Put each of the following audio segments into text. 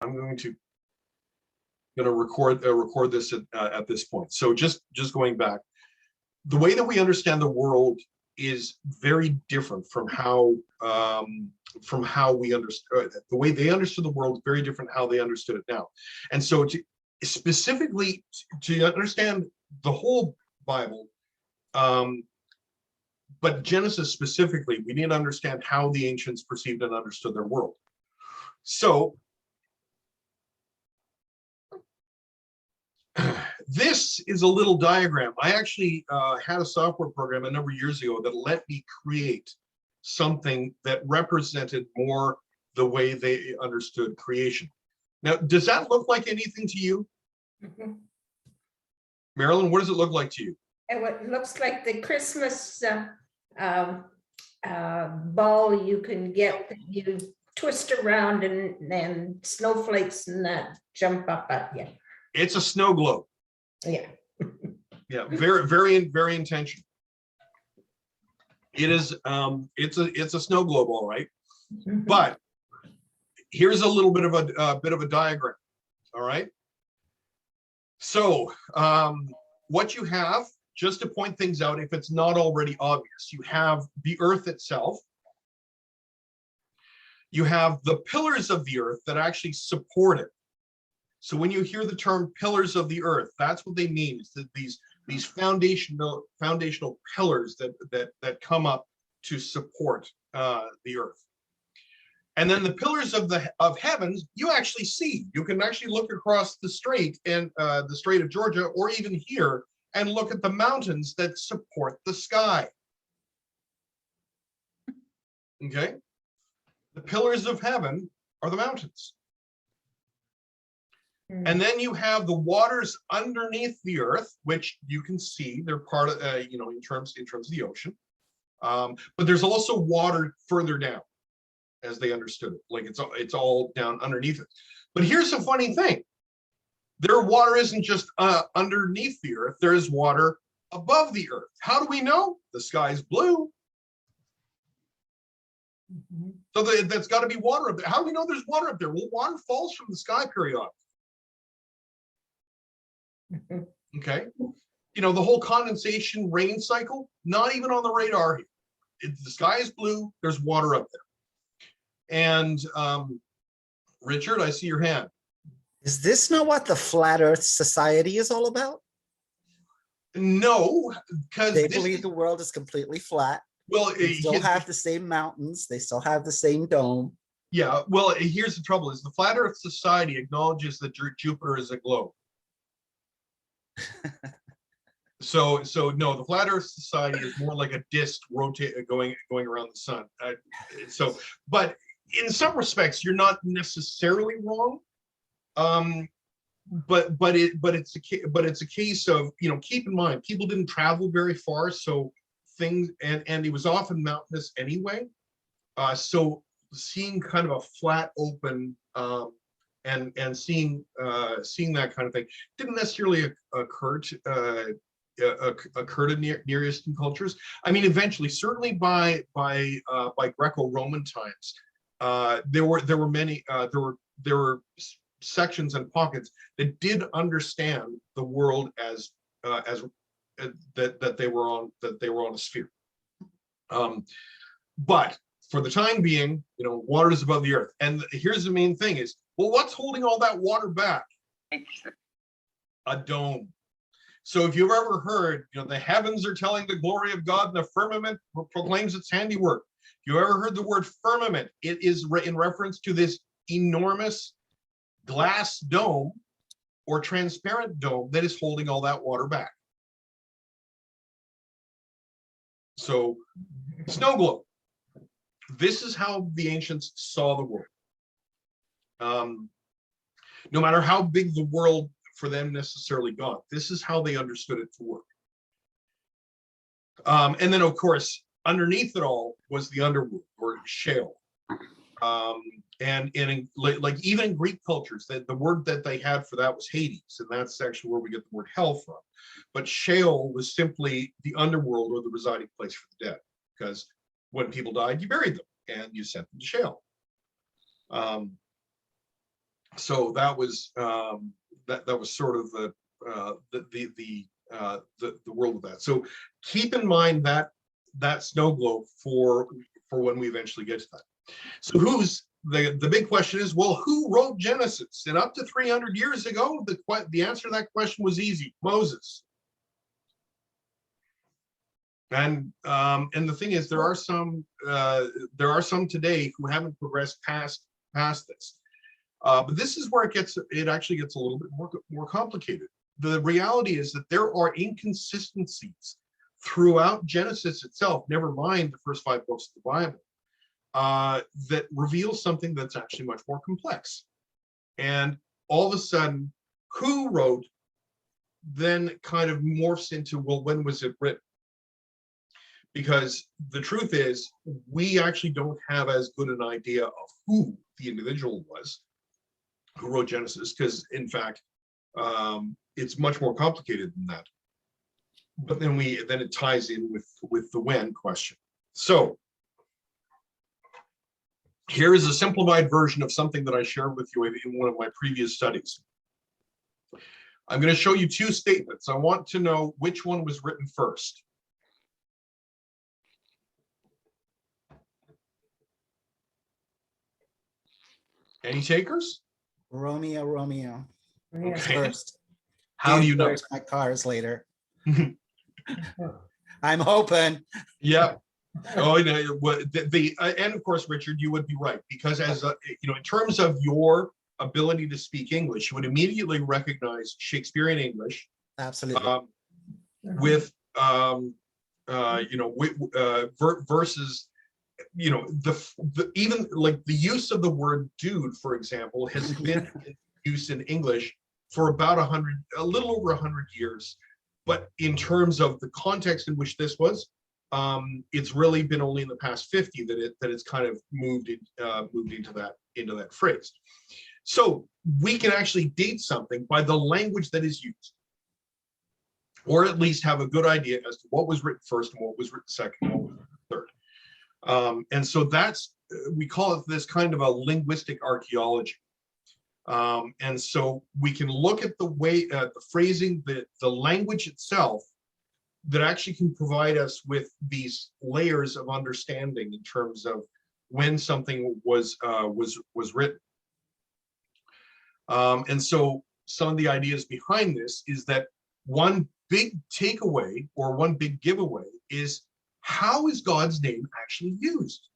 I'm going to record this at this point. So just going back, the way that we understand the world is very different from how we understood the way they understood the world is very different how they understood it now. And so specifically to understand the whole Bible, but Genesis specifically, we need to understand how the ancients perceived and understood their world. So this is a little diagram. I actually had a software program a number of years ago that let me create something that represented more the way they understood creation. Now, does that look like anything to you? Mm-hmm. Marilyn, what does it look like to you? It looks like the Christmas ball you can get, you twist around and snowflakes and that jump up at you. It's a snow globe. Yeah. Yeah, very intentional. It is it's a snow globe, all right. Mm-hmm. But here's a little bit of a diagram. All right. So what you have, just to point things out if it's not already obvious, you have the earth itself. You have the pillars of the earth that actually support it. So when you hear the term pillars of the earth, that's what they mean. It's that these foundational pillars that come up to support the earth. And then the pillars of heavens, you actually see. You can actually look across the strait and the Strait of Georgia, or even here, and look at the mountains that support the sky. Okay, the pillars of heaven are the mountains. And then you have the waters underneath the earth, which you can see. They're part of, in terms of the ocean. But there's also water further down, as they understood it. Like it's all down underneath it. But here's the funny thing: their water isn't just underneath the earth. There is water above the earth. How do we know? The sky's blue. Mm-hmm. So that's got to be water up there. How do we know there's water up there? Well, water falls from the sky periodically. Okay, the whole condensation rain cycle, not even on the radar here. The sky is blue, there's water up there. And Richard, I see your hand. Is this not what the Flat Earth Society is all about? No, because they believe the world is completely flat. Well, they still have the same mountains, they still have the same dome. Yeah, well, here's the trouble: is the Flat Earth Society acknowledges that Jupiter is a globe. So no, the Flat Earth Society is more like a disc going around the sun. But in some respects, you're not necessarily wrong. But it's a case of, keep in mind, people didn't travel very far, so things and it was often mountainous anyway. So seeing kind of a flat open and seeing that kind of thing didn't necessarily occur to Near Eastern cultures. I mean, eventually, certainly by Greco-Roman times, there were many there were sections and pockets that did understand the world as that they were on a sphere. But for the time being, water is above the earth. And here's the main thing is, well, what's holding all that water back? A dome. So if you've ever heard, the heavens are telling the glory of God and the firmament proclaims its handiwork. If you ever heard the word firmament, it is in reference to this enormous glass dome or transparent dome that is holding all that water back. So, snow globe. This is how the ancients saw the world. No matter how big the world for them necessarily got, this is how they understood it to work. And then, of course, underneath it all was the underworld, or Sheol. And like even in Greek cultures, that the word that they had for that was Hades, and that's actually where we get the word hell from. But Sheol was simply the underworld, or the residing place for the dead, because when people died, you buried them and you sent them to Sheol. So that was that was sort of the world of that. So keep in mind that snow globe for when we eventually get to that. So who's the big question is, well, who wrote Genesis? And up to 300 years ago, the answer to that question was easy: Moses. And the thing is, there are some today who haven't progressed past this. But this is where it actually gets a little bit more complicated. The reality is that there are inconsistencies throughout Genesis itself, never mind the first 5 books of the Bible, that reveal something that's actually much more complex. And all of a sudden, who wrote then kind of morphs into, well, when was it written? Because the truth is, we actually don't have as good an idea of who the individual was who wrote Genesis, because in fact, it's much more complicated than that. But then it ties in with the when question. So here is a simplified version of something that I shared with you in one of my previous studies. I'm going to show you 2 statements. I want to know which one was written first. Any takers? Romeo, Romeo. Yeah. Okay. First. How do you know? Where's my cars later? I'm hoping. Yeah. Oh, no, and of course, Richard, you would be right, because as in terms of your ability to speak English, you would immediately recognize Shakespearean English Absolutely. with versus even like the use of the word dude, for example, has been in use in English for about a little over 100 years. But in terms of the context in which this was, it's really been only in the past 50 that it's kind of moved into that phrase. So we can actually date something by the language that is used, or at least have a good idea as to what was written first and what was written second and what was written third. And so we call it this kind of a linguistic archaeology. And so we can look at the way, the phrasing, the language itself, that actually can provide us with these layers of understanding in terms of when something was written. And so some of the ideas behind this is that one big takeaway or one big giveaway is, how is God's name actually used?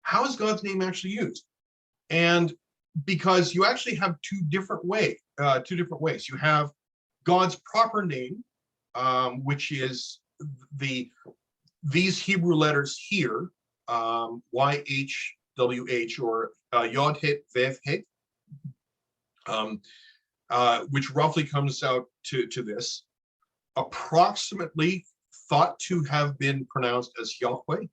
How is God's name actually used? And because you actually have two different ways. You have God's proper name, which is these Hebrew letters here, YHWH or Yod Het Vav Het, which roughly comes out to this, approximately thought to have been pronounced as Yahweh.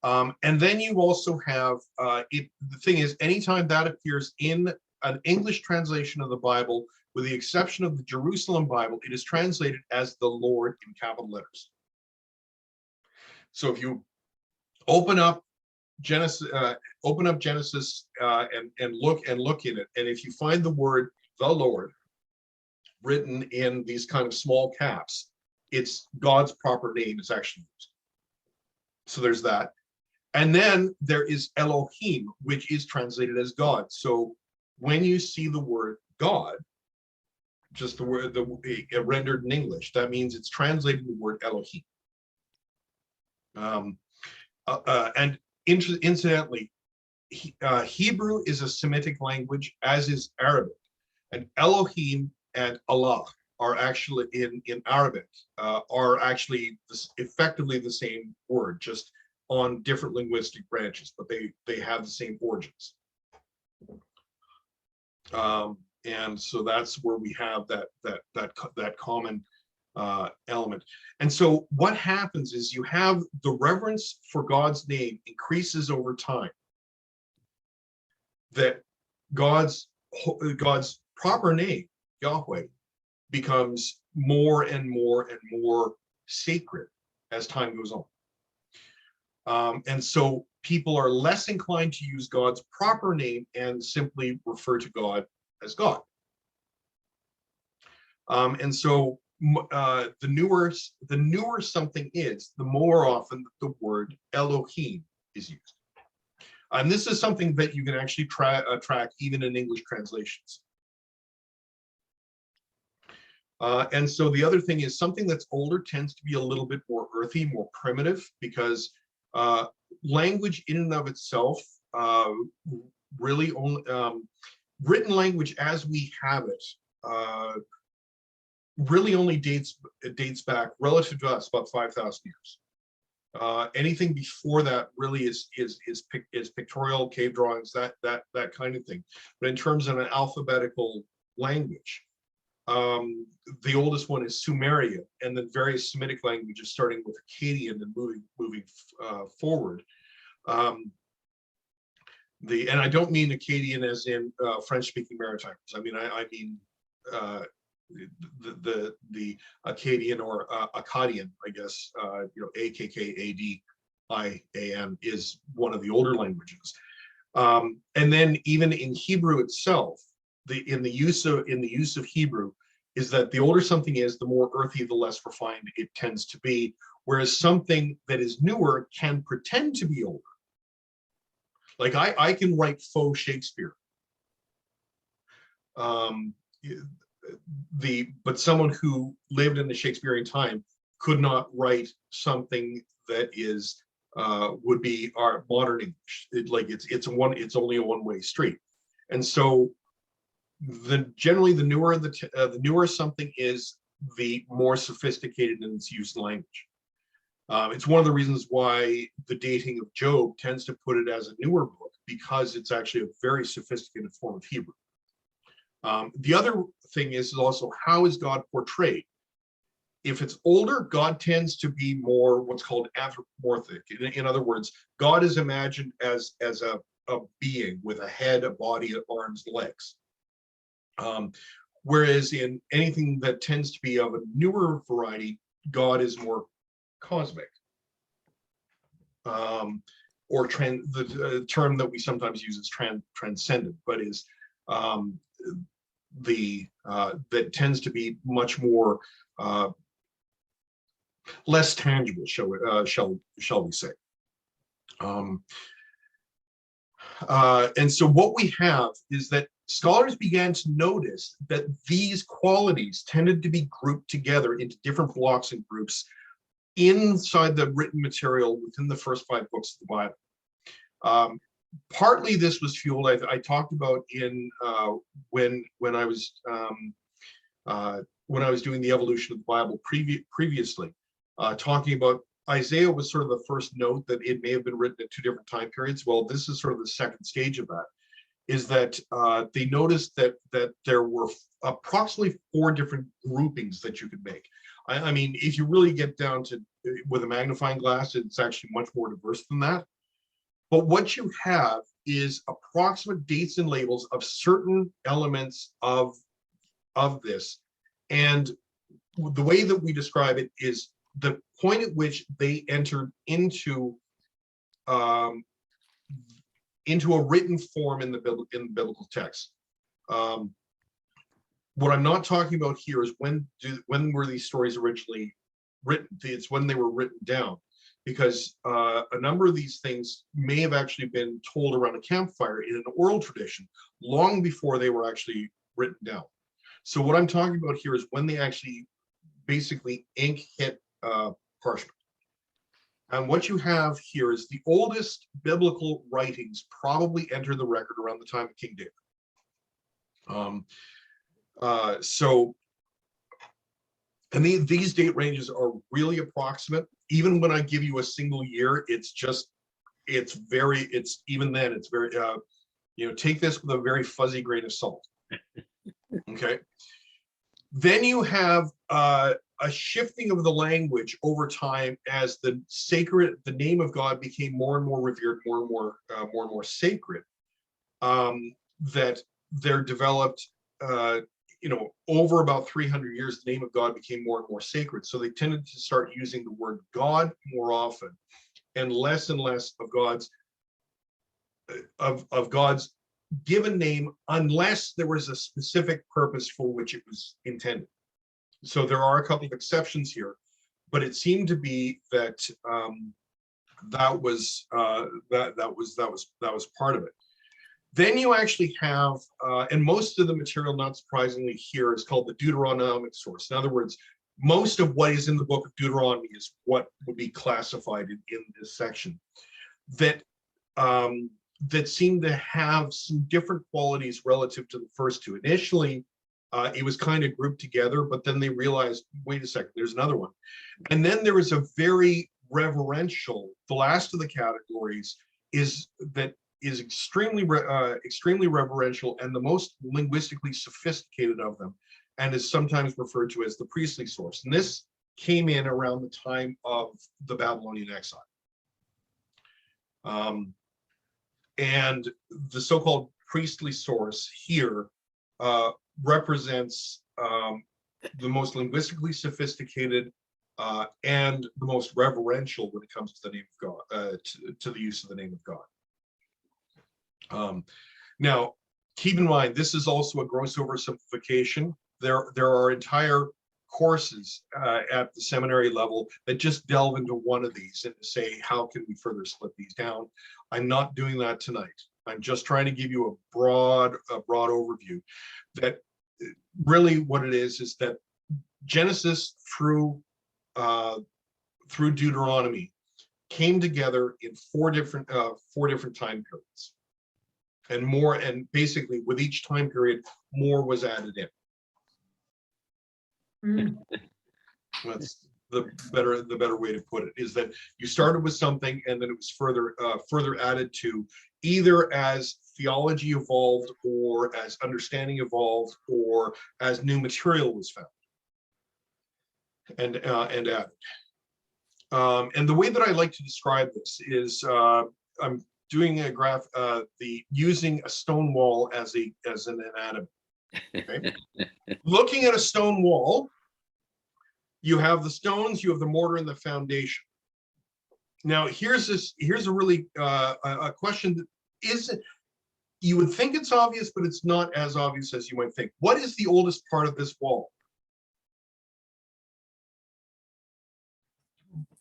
And then you also have, the thing is, anytime that appears in an English translation of the Bible, with the exception of the Jerusalem Bible, it is translated as the Lord in capital letters. So if you open up Genesis, and look in it, and if you find the word the Lord written in these kind of small caps, it's God's proper name is actually used. So there's that. And then there is Elohim, which is translated as God. So when you see the word God, just the word rendered in English, that means it's translating the word Elohim. And incidentally, Hebrew is a Semitic language, as is Arabic, and Elohim and Allah are actually in Arabic are actually effectively the same word, just on different linguistic branches, but they have the same origins. And so that's where we have that common element. And so what happens is you have the reverence for God's name increases over time. That God's proper name, Yahweh, becomes more and more and more sacred as time goes on. And so people are less inclined to use God's proper name and simply refer to God as God. And so the newer something is, the more often the word Elohim is used. And this is something that you can actually track even in English translations. And so the other thing is, something that's older tends to be a little bit more earthy, more primitive, because language in and of itself really only, written language as we have it, really only dates back relative to us about 5,000 years. Anything before that really is pictorial, cave drawings, that kind of thing. But in terms of an alphabetical language, the oldest one is Sumeria, and then various Semitic languages, starting with Akkadian and moving forward. And I don't mean Akkadian as in French-speaking Maritimes. I mean I mean the Akkadian or Akkadian, I guess, Akkadian is one of the older languages. And then even in Hebrew itself, in the use of Hebrew, is that the older something is, the more earthy, the less refined it tends to be. Whereas something that is newer can pretend to be older. Like I can write faux Shakespeare. But someone who lived in the Shakespearean time could not write something that is would be our modern English. It's only a one-way street. And so generally the newer something is, the more sophisticated in its use language. It's one of the reasons why the dating of Job tends to put it as a newer book, because it's actually a very sophisticated form of Hebrew. The other thing is also, how is God portrayed? If it's older, God tends to be more what's called anthropomorphic. In other words, God is imagined as a being with a head, a body, arms, legs. Whereas in anything that tends to be of a newer variety, God is more cosmic. Or the term that we sometimes use is transcendent, but is that tends to be much more less tangible, shall we say. And so what we have is that scholars began to notice that these qualities tended to be grouped together into different blocks and groups inside the written material within the first 5 books of the Bible. Partly this was fueled, I talked about in when I was doing the evolution of the Bible previously, talking about Isaiah was sort of the first note that it may have been written at 2 different time periods. Well, this is sort of the second stage of that, is that they noticed that there were approximately 4 different groupings that you could make. I mean, if you really get down to with a magnifying glass, it's actually much more diverse than that. But what you have is approximate dates and labels of certain elements of this. And the way that we describe it is the point at which they entered into a written form in the biblical text. What I'm not talking about here is when were these stories originally written? It's when they were written down, because a number of these things may have actually been told around a campfire in an oral tradition long before they were actually written down. So what I'm talking about here is when they actually basically ink hit parchment. And what you have here is the oldest biblical writings probably enter the record around the time of King David. And these date ranges are really approximate. Even when I give you a single year, it's very, take this with a very fuzzy grain of salt. Okay. Then you have a shifting of the language over time as the name of God became more and more revered, more and more sacred. That there developed, over about 300 years, the name of God became more and more sacred. So they tended to start using the word God more often, and less of God's of God's given name unless there was a specific purpose for which it was intended. So there are a couple of exceptions here, but it seemed to be that that was part of it. Then you actually have, and most of the material, not surprisingly, here is called the Deuteronomic source. In other words, most of what is in the book of Deuteronomy is what would be classified in this section. That that seem to have some different qualities relative to the first two. Initially, it was kind of grouped together, but then they realized, wait a second, there's another one. And then there is a very reverential, the last of the categories is extremely reverential and the most linguistically sophisticated of them, and is sometimes referred to as the priestly source. And this came in around the time of the Babylonian exile. And the so-called priestly source here represents the most linguistically sophisticated and the most reverential when it comes to the name of God, to the use of the name of God. Now, keep in mind, this is also a gross oversimplification. There are entire courses at the seminary level that just delve into one of these and say, how can we further split these down? I'm not doing that tonight. I'm just trying to give you a broad overview that really what it is that Genesis through Deuteronomy came together in four different time periods, and basically with each time period, more was added in. That's the better way to put it, is that you started with something and then it was further added to, either as theology evolved or as understanding evolved or as new material was found and added. And the way that I like to describe this is I'm doing a graph, using a stone wall as an anatomy. Okay? Looking at a stone wall, you have the stones, you have the mortar and the foundation. Now, here's a really a question that isn't, you would think it's obvious, but it's not as obvious as you might think. What is the oldest part of this wall?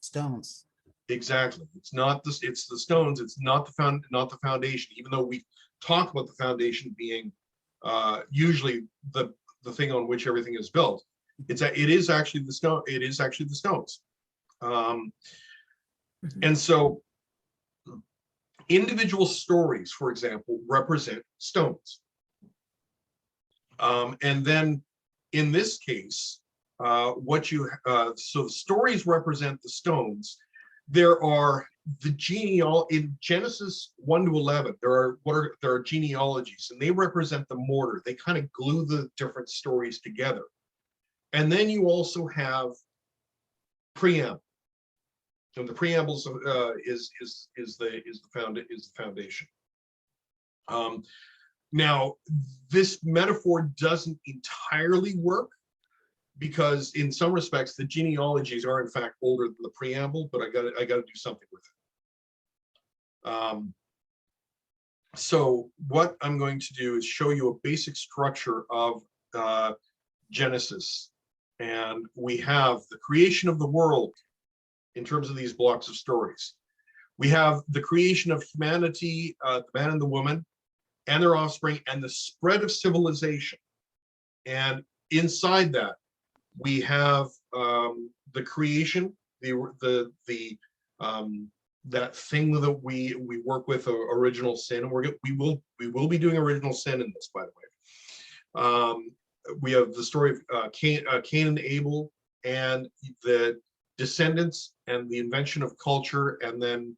Stones. Exactly. It's the stones. It's not the foundation. Even though we talk about the foundation being usually the thing on which everything is built, it is actually the stone. It is actually the stones. And so, individual stories, for example, represent stones. And then, in this case, so the stories represent the stones. There are in Genesis 1 to 11, there are genealogies, and they represent the mortar. They kind of glue the different stories together. And then you also have preamble, and the preambles is the foundation. Now, this metaphor doesn't entirely work, because in some respects the genealogies are in fact older than the preamble, but I got to do something with it. So what I'm going to do is show you a basic structure of Genesis, and we have the creation of the world in terms of these blocks of stories. We have the creation of humanity, the man and the woman and their offspring, and the spread of civilization. And inside that, we have the creation, that thing that we work with, original sin. And we will be doing original sin in this, by the way. We have the story of Cain and Abel, and the descendants and the invention of culture, and then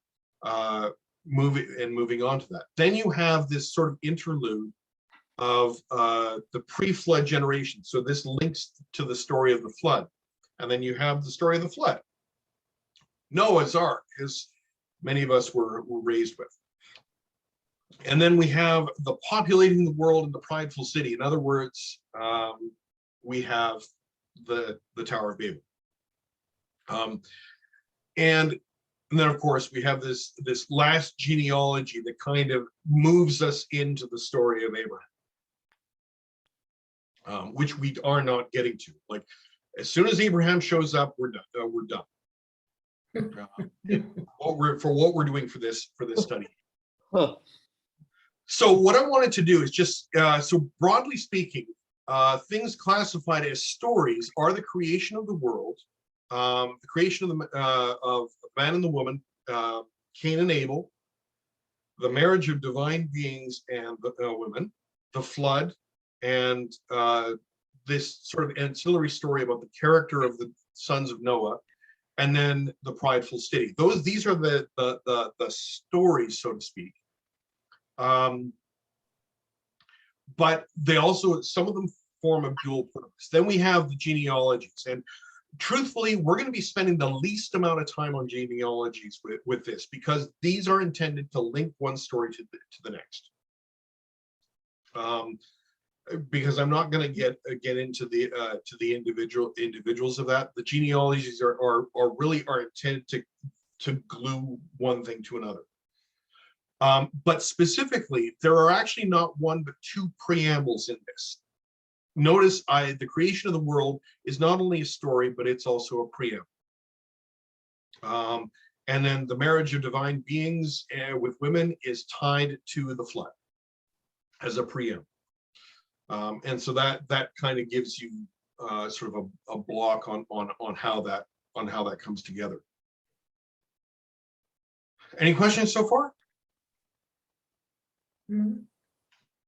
moving on to that. Then you have this sort of interlude of the pre-flood generation. So this links to the story of the flood. And then you have the story of the flood, Noah's Ark, as many of us were raised with. And then we have the populating the world and the prideful city. In other words, we have the Tower of Babel. And And then, of course, we have this last genealogy that kind of moves us into the story of Abraham, which we are not getting to. Like, as soon as Abraham shows up, we're done. We're done. What we're doing for this study. Huh. So what I wanted to do is just so broadly speaking, things classified as stories are the creation of the world, the creation of the man and the woman, Cain and Abel, the marriage of divine beings and women, the flood, and this sort of ancillary story about the character of the sons of Noah, and then the prideful city. These are the stories, so to speak. But they also, some of them form a dual purpose. Then we have the genealogies, and truthfully, we're going to be spending the least amount of time on genealogies with this, because these are intended to link one story to the next. Because I'm not going to get into the individuals of that. The genealogies are really intended to glue one thing to another. But specifically, there are actually not one but two preambles in this. Notice the creation of the world is not only a story, but it's also a preamble. And then the marriage of divine beings with women is tied to the flood as a preamble. And so that kind of gives you sort of a block on how that comes together. Any questions so far?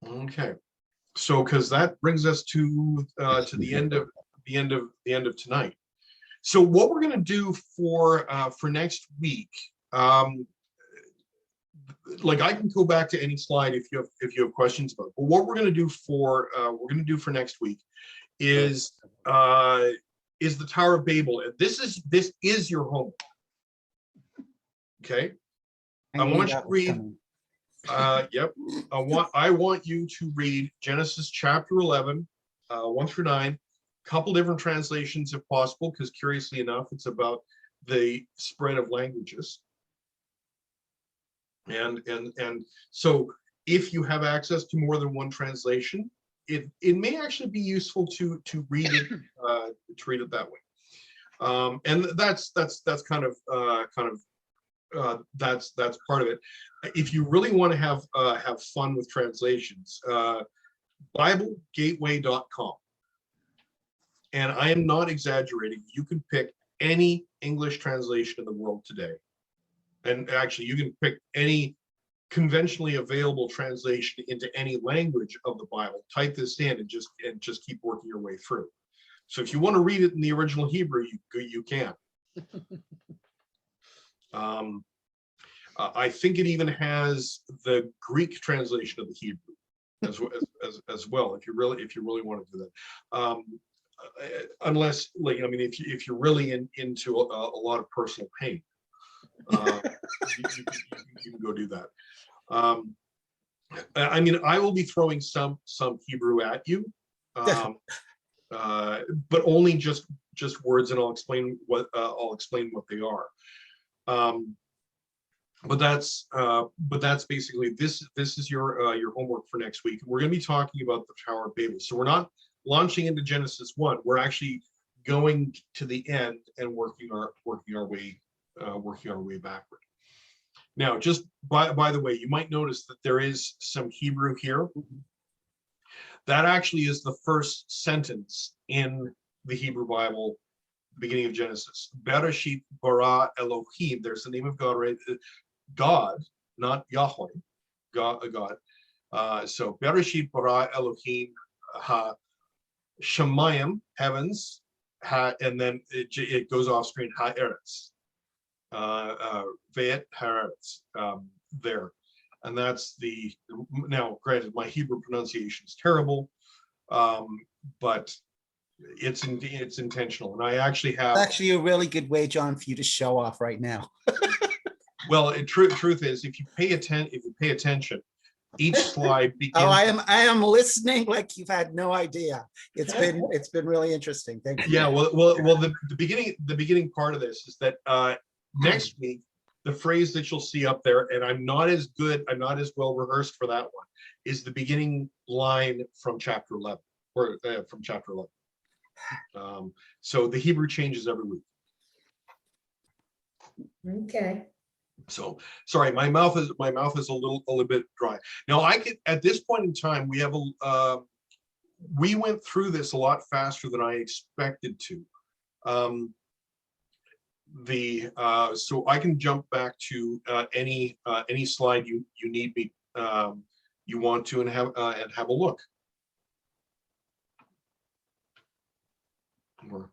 Okay, so because that brings us to the end of tonight. So what we're going to do for next week, like I can go back to any slide if you have questions about it. But what we're going to do for next week is the Tower of Babel, and this is your homework. Okay, I want you to read. Yep. I want you to read Genesis chapter 11, 1 through 9, a couple different translations if possible, because curiously enough, it's about the spread of languages. And so if you have access to more than one translation, it may actually be useful to read it that way. And that's kind of that's part of it. If you really want to have fun with translations, BibleGateway.com, and I am not exaggerating. You can pick any English translation in the world today, and actually you can pick any conventionally available translation into any language of the Bible. Type this in and just keep working your way through. So if you want to read it in the original Hebrew, you can. I think it even has the Greek translation of the Hebrew as well. If you really want to do that, unless, like, I mean, if you're really into a lot of personal pain, you can go do that. I mean, I will be throwing some Hebrew at you, but only just words, and I'll explain what they are. But that's basically this is your homework for next week. We're going to be talking about the Tower of Babel. So we're not launching into Genesis 1. We're actually going to the end and working our way backward. Now, just by the way, you might notice that there is some Hebrew here. That actually is the first sentence in the Hebrew Bible, beginning of Genesis. Bereshit bara Elohim. There's the name of God, right? God, not Yahweh. God. So Bereshit bara Elohim ha Shemayim, heavens, and then it goes off screen, ha eretz. Ve'et haaretz, there, and that's now granted my Hebrew pronunciation is terrible, but it's intentional, and I actually have a really good way, John, for you to show off right now. Well, truth is, if you pay attention, each slide begins. Oh, I am listening like you've had no idea. It's been really interesting. Thank you. Yeah, well, the beginning part of this is that next week the phrase that you'll see up there, and I'm not as well rehearsed for that one, is the beginning line from chapter 11, or from chapter 11. So the Hebrew changes every week. Okay. So sorry, my mouth is a little bit dry. Now I could, at this point in time, we went through this a lot faster than I expected to. So I can jump back to any slide you need me you want to, and have a look. Or,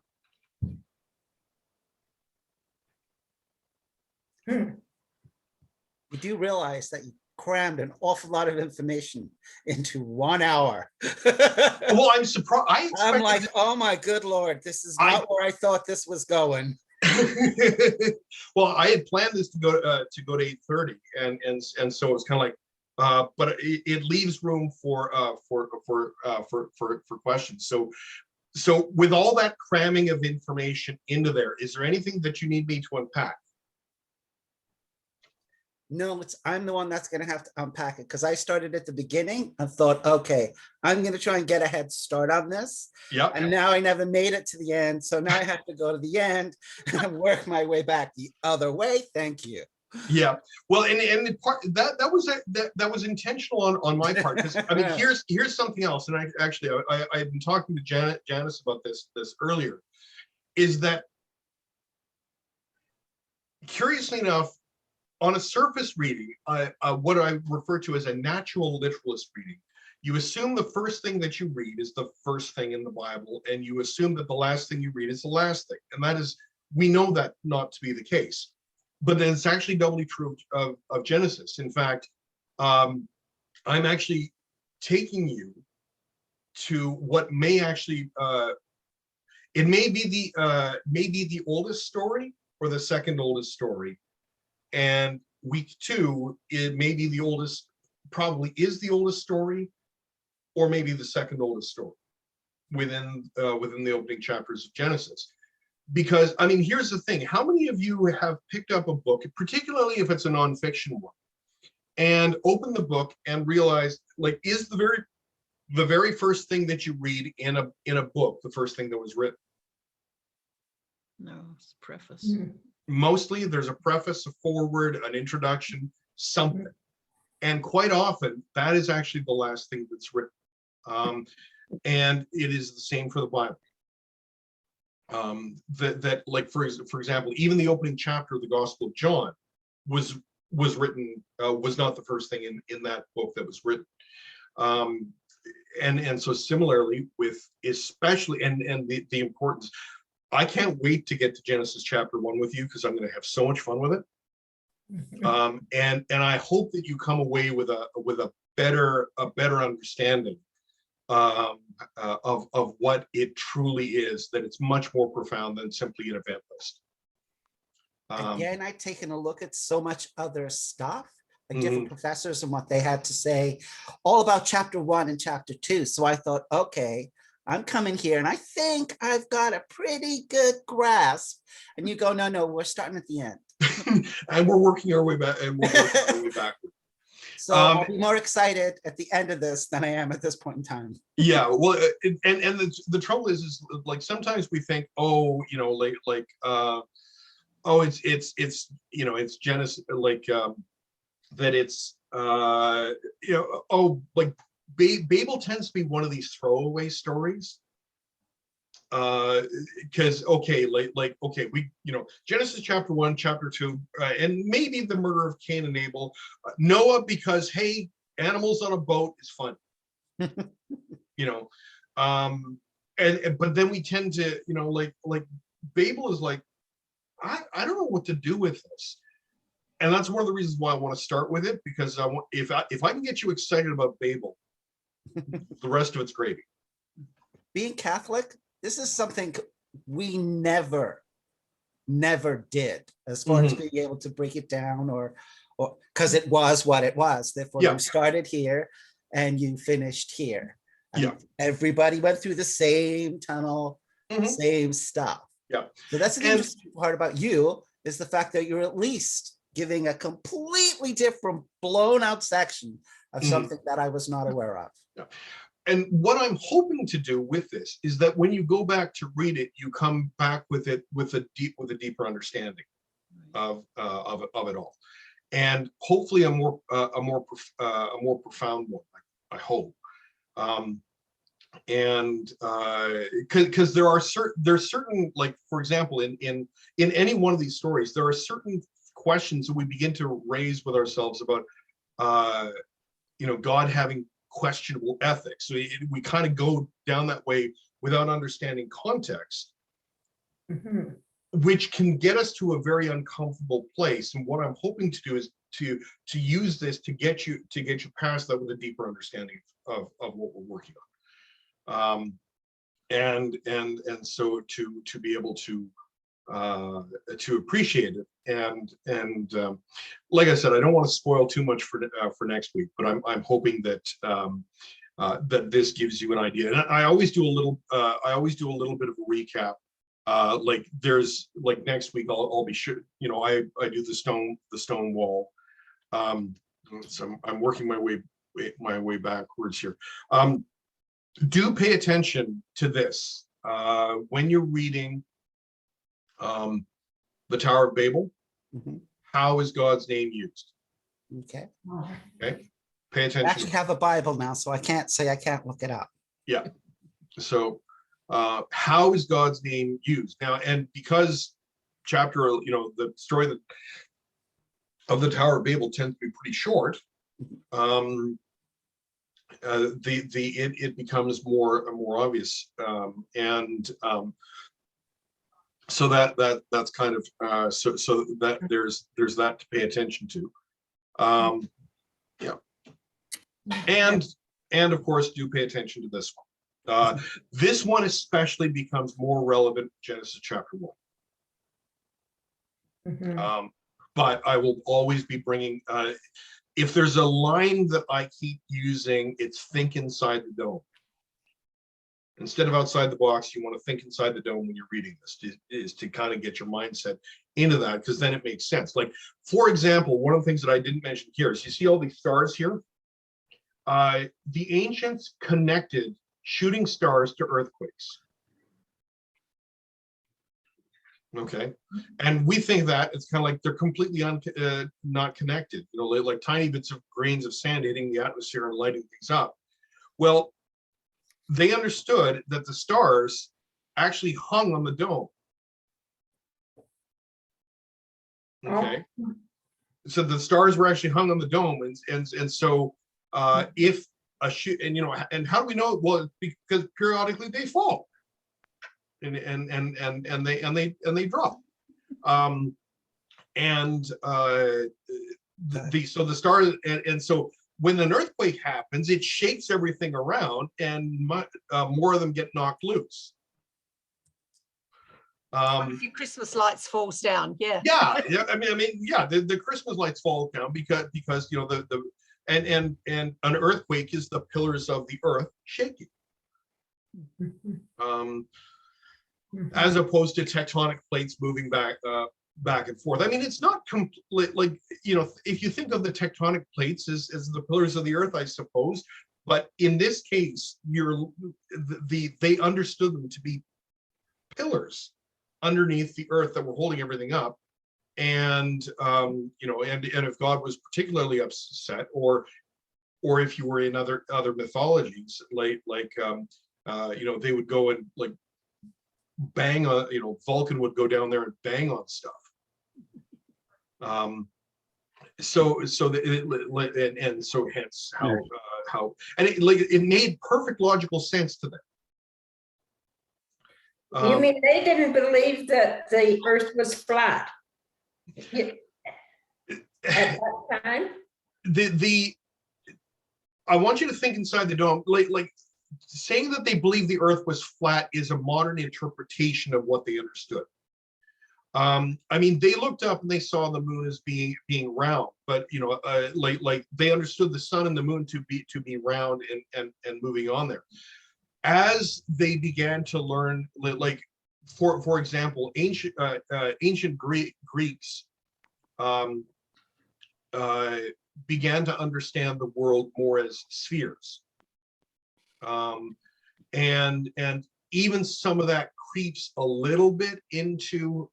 You do realize that you crammed an awful lot of information into 1 hour. well, I'm surprised. I'm like, oh my good Lord, this is not where I thought this was going. Well, I had planned this to go to 8:30, and so it's kind of like, but it leaves room for questions. So with all that cramming of information into there, is there anything that you need me to unpack? No, I'm the one that's going to have to unpack it, because I started at the beginning and thought, okay, I'm going to try and get a head start on this. Yep. And now I never made it to the end. So now I have to go to the end and work my way back the other way. Thank you. Yeah. Well, and the part that was intentional on my part, because I mean, here's something else. And I've been talking to Janice about this earlier, is that, curiously enough, on a surface reading, what I refer to as a natural literalist reading, you assume the first thing that you read is the first thing in the Bible, and you assume that the last thing you read is the last thing. And that is, we know that not to be the case. But then it's actually doubly true of Genesis. In fact, I'm actually taking you to what may actually, it may be the oldest story or the second oldest story. And week 2, it may be the oldest, probably is the oldest story, or maybe the second oldest story within the opening chapters of Genesis. Because, I mean, here's the thing. How many of you have picked up a book, particularly if it's a nonfiction one, and opened the book and realized, like, is the very first thing that you read in a book the first thing that was written? No, it's preface. Mostly there's a preface, a foreword, an introduction, something. And quite often that is actually the last thing that's written. And it is the same for the Bible. Like, for example, even the opening chapter of the Gospel of John was written, was not the first thing in that book that was written. And so similarly with, especially, and the importance, I can't wait to get to Genesis chapter 1 with you, because I'm going to have so much fun with it. And I hope that you come away with a better understanding of what it truly is, that it's much more profound than simply an event list. Again, I've taken a look at so much other stuff, like different professors and what they had to say all about chapter 1 and chapter 2. So I thought, okay, I'm coming here and I think I've got a pretty good grasp. And you go, no, we're starting at the end. And we're working our way back, and we're working our way backward. So I'll be more excited at the end of this than I am at this point in time. Yeah, well, and the trouble is like, sometimes we think, oh, you know, oh, it's you know, it's Genesis, like that it's you know, oh, like Babel tends to be one of these throwaway stories. Because okay, okay, we, you know, Genesis chapter 1, chapter 2, and maybe the murder of Cain and Abel, Noah, because hey, animals on a boat is fun. You know, but then we tend to, you know, like Babel is like, I don't know what to do with this. And that's one of the reasons why I want to start with it, because I want, if I can get you excited about Babel, the rest of it's gravy. Being Catholic, this is something we never did, as far as being able to break it down, or because it was what it was. Therefore, you started here and you finished here. And everybody went through the same tunnel, same stuff. Yeah. So that's the interesting part about you, is the fact that you're at least giving a completely different blown out section of Mhm. something that I was not aware of. And what I'm hoping to do with this is that when you go back to read it, you come back with it with a deeper understanding of it all, and hopefully a more profound one. I hope, and because there's certain, like, for example, in any one of these stories, there are certain questions that we begin to raise with ourselves about God having questionable ethics. So we kind of go down that way without understanding context, Mhm. which can get us to a very uncomfortable place. And what I'm hoping to do is to use this to get you past that with a deeper understanding of what we're working on. And so to be able to appreciate it, and like I said, I don't want to spoil too much for next week, but I'm hoping that that this gives you an idea. And I always do a little bit of a recap. Like there's like next week I'll be sure, I do the stone wall. So I'm working my way backwards here. Do pay attention to this when you're reading the Tower of Babel. Mhm. How is God's name used? Okay. Okay, pay I attention. actually have a Bible now, so I can't say I can't look it up. Yeah. So how is God's name used now? And because the story of the Tower of Babel tends to be pretty short, it becomes more obvious, and so that's kind of so that there's that to pay attention to. Yeah, and of course do pay attention to this one. This one especially becomes more relevant, Genesis chapter 1. Mhm. But I will always be bringing, if there's a line that I keep using, it's think inside the dome. Instead of outside the box, you want to think inside the dome when you're reading this, is to kind of get your mindset into that, because then it makes sense. Like, for example, one of the things that I didn't mention here is you see all these stars here? The ancients connected shooting stars to earthquakes. Okay, and we think that it's kind of like they're completely not connected, like tiny bits of grains of sand hitting the atmosphere and lighting things up. Well, they understood that the stars actually hung on the dome. Okay, so the stars were actually hung on the dome, and so if a shoot, and how do we know? Well, because periodically they fall, and they drop. So the stars, and so when an earthquake happens, it shakes everything around, and more of them get knocked loose. One of your Christmas lights falls down. Yeah. Yeah. I mean, yeah. The Christmas lights fall down because and an earthquake is the pillars of the earth shaking. As opposed to tectonic plates moving back and forth. I mean, it's not complete, like, if you think of the tectonic plates as the pillars of the earth, I suppose, but in this case, they understood them to be pillars underneath the earth that were holding everything up. And and if God was particularly upset, or if you were in other mythologies, like they would go and like bang on, Vulcan would go down there and bang on stuff. So hence how and it made perfect logical sense to them. You mean they didn't believe that the earth was flat at that time? I want you to think inside the dome, like saying that they believed the earth was flat is a modern interpretation of what they understood. I mean, they looked up and they saw the moon as being round, but like they understood the sun and the moon to be round and moving on there. As they began to learn, like for example, ancient Greeks began to understand the world more as spheres. And even some of that creeps a little bit into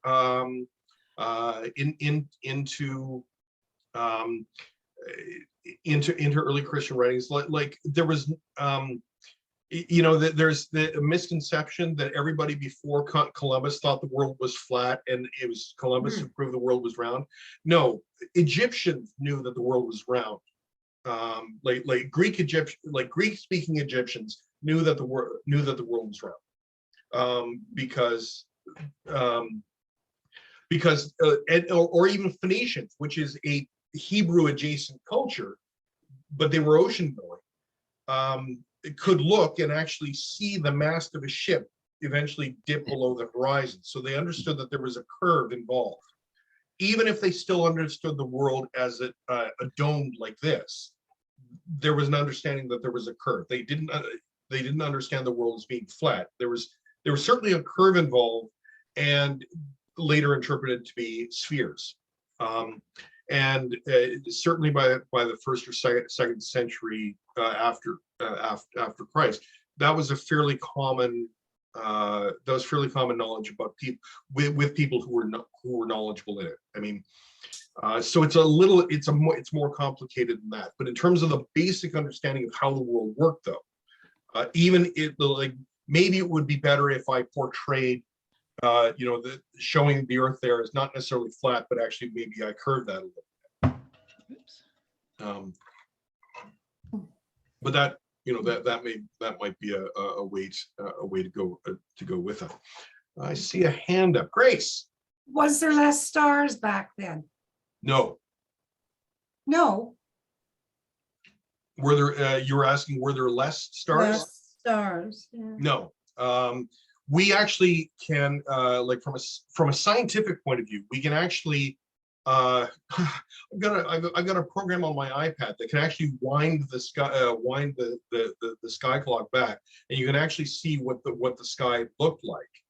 into early Christian writings. Like there was you know, that there's the misconception that everybody before Columbus thought the world was flat and it was Columbus who proved the world was round. No, Egyptians knew that the world was round. Like Greek speaking Egyptians knew that the world was round, because or even Phoenicians, which is a Hebrew adjacent culture, but they were ocean going. It could look and actually see the mast of a ship eventually dip below the horizon. So they understood that there was a curve involved. Even if they still understood the world as a dome like this, there was an understanding that there was a curve. They didn't understand the world as being flat. There was certainly a curve involved, and later interpreted to be spheres. And certainly by the first or second century after Christ, that was a fairly common knowledge about people with people who were knowledgeable in it. I mean, so it's more complicated than that. But in terms of the basic understanding of how the world worked, though, even like maybe it would be better if I portrayed you know, showing the Earth there is not necessarily flat, but actually maybe I curved that a little bit. Oops. But that, you know, that might be a way to go with it. I see a hand up. Grace. Was there less stars back then? No. No. Were there? You were asking, were there less stars? Less stars. Yeah. No. We actually can, like from a scientific point of view, we can actually. I've got a program on my iPad that can actually wind the sky, wind the sky clock back, and you can actually see what the sky looked like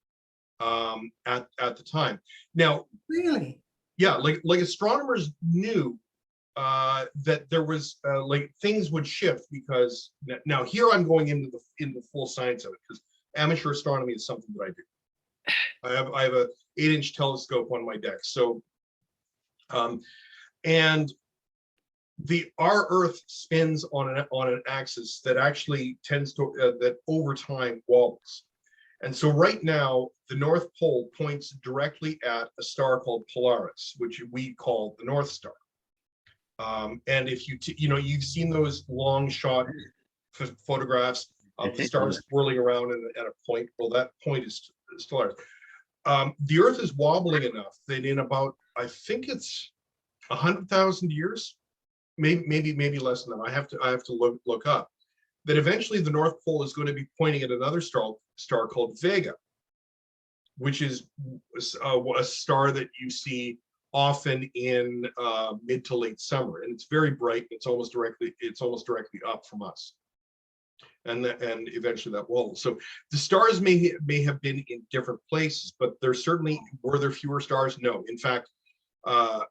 at the time. Now, Really? yeah, like astronomers knew that there was like things would shift, because now here I'm going into the full science of it, because amateur astronomy is something that I do. I have a 8-inch telescope on my deck, so and our Earth spins on an axis that actually tends to that over time wobbles. And so right now, the North Pole points directly at a star called Polaris, which we call the North Star. And if you know, you've seen those long shot photographs of the stars swirling around at a point. Well, that point is Polaris. The Earth is wobbling enough that in about, I think it's 100,000 years, maybe less than that. I have to look up. That eventually the North Pole is going to be pointing at another star called Vega, which is a star that you see often in mid to late summer, and it's very bright. It's almost directly up from us, and eventually that will. So the stars may have been in different places, but there certainly were there fewer stars. No, in fact,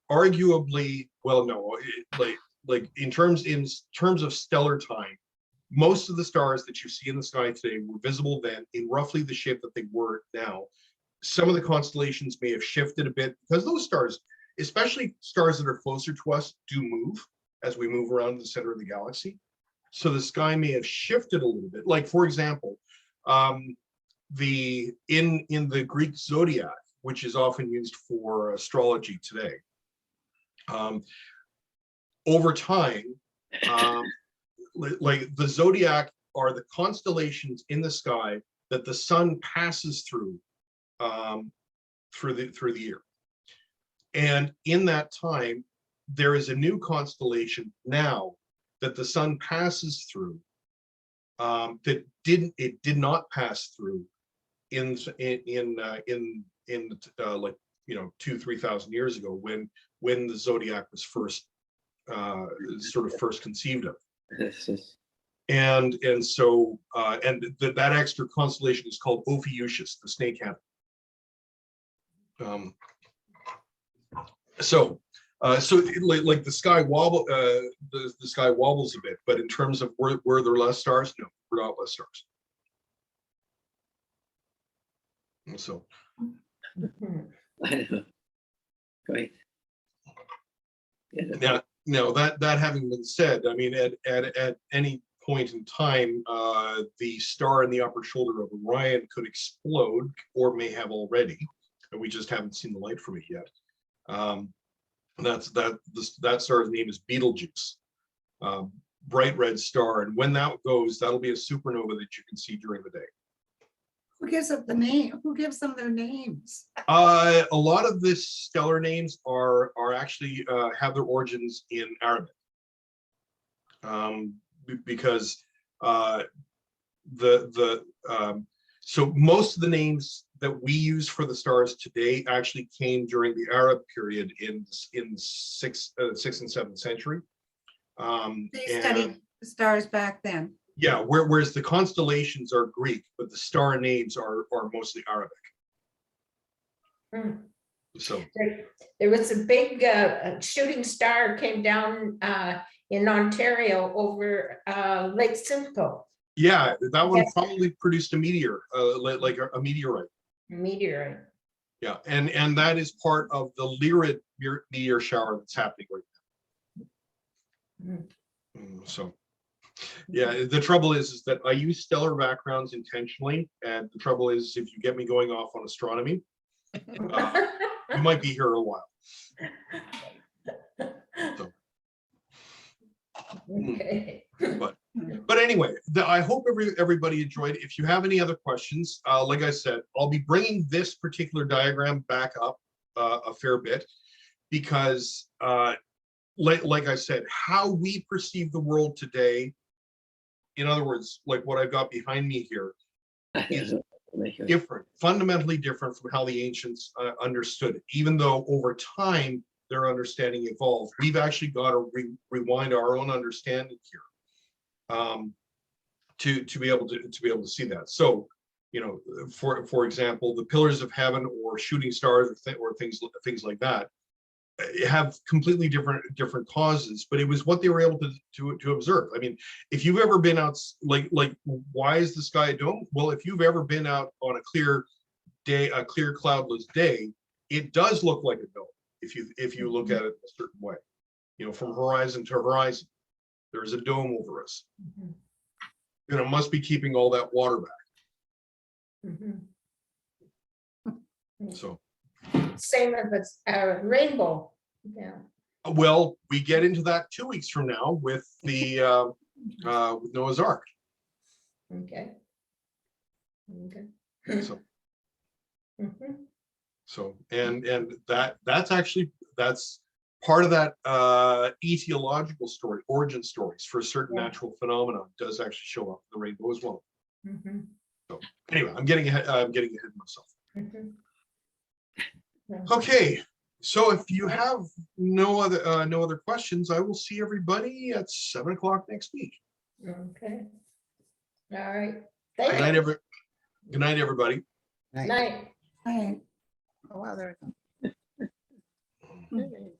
arguably, well, no, like in terms of stellar time, most of the stars that you see in the sky today were visible then in roughly the shape that they were now. Some of the constellations may have shifted a bit, because those stars, especially stars that are closer to us, do move as we move around the center of the galaxy. So the sky may have shifted a little bit. Like, for example, in the Greek zodiac, which is often used for astrology today, over time, like the zodiac are the constellations in the sky that the sun passes through the year. And in that time, there is a new constellation now that the sun passes through that did not pass through in like, you know, 2,000-3,000 years ago, when the zodiac was first conceived of. And so that extra constellation is called Ophiuchus, the snake hand. So So like the sky wobble, the sky wobbles a bit, but in terms of where there are less stars, no, we're not less stars. And so, Mhm. I know. Great. Yeah, now that having been said, I mean, at any point in time, the star in the upper shoulder of Orion could explode, or may have already, and we just haven't seen the light from it yet. That star's name is Betelgeuse, bright red star, and when that goes, that'll be a supernova that you can see during the day. Who gives up the name? Who gives them their names? A lot of the stellar names are actually have their origins in Arabic, because so most of the names that we use for the stars today actually came during the Arab period in the sixth and 7th century. They And- studied the stars back then. Yeah, whereas the constellations are Greek, but the star names are mostly Arabic. Hmm. So There was a big shooting star came down in Ontario over Lake Simcoe, yeah, that one Yes. probably produced a meteor, like a meteorite. meteorite. Yeah, and that is part of the Lyrid meteor shower that's happening right Mm. now. So, yeah, the trouble is that I use stellar backgrounds intentionally, and the trouble is if you get me going off on astronomy, you might be here a while. So, Okay. but anyway, I hope everybody enjoyed. If you have any other questions, like I said, I'll be bringing this particular diagram back up a fair bit, because like I said, how we perceive the world today, in other words, like what I've got behind me here, is different, fundamentally different from how the ancients understood it. Even though over time their understanding evolved, we've actually got to rewind our own understanding here to be able to see that. So, you know, for example, the pillars of heaven or shooting stars or things like that have completely different causes, but it was what they were able to observe. I mean, if you've ever been out, like why is the sky a dome? Well, if you've ever been out on a clear day, a clear cloudless day, it does look like a dome if you look at it a certain way. You know, from horizon to horizon, there's a dome over us. Mhm. And it must be keeping all that water back. Mhm. So, Same as a rainbow. Yeah. well, we get into that 2 weeks from now with the with Noah's Ark. Okay. Okay. So, Mhm. so and that's part of that etiological story, origin stories for certain Yeah. natural phenomena does actually show up in the rainbow as well. Mhm. Anyway, I'm getting ahead of myself. Mhm. Yeah. Okay, so if you have no other questions, I will see everybody at 7 o'clock next week. Okay. All right. Good Thank you. Good night, everybody. Right. Night. Right. Oh, wow, there. Mm.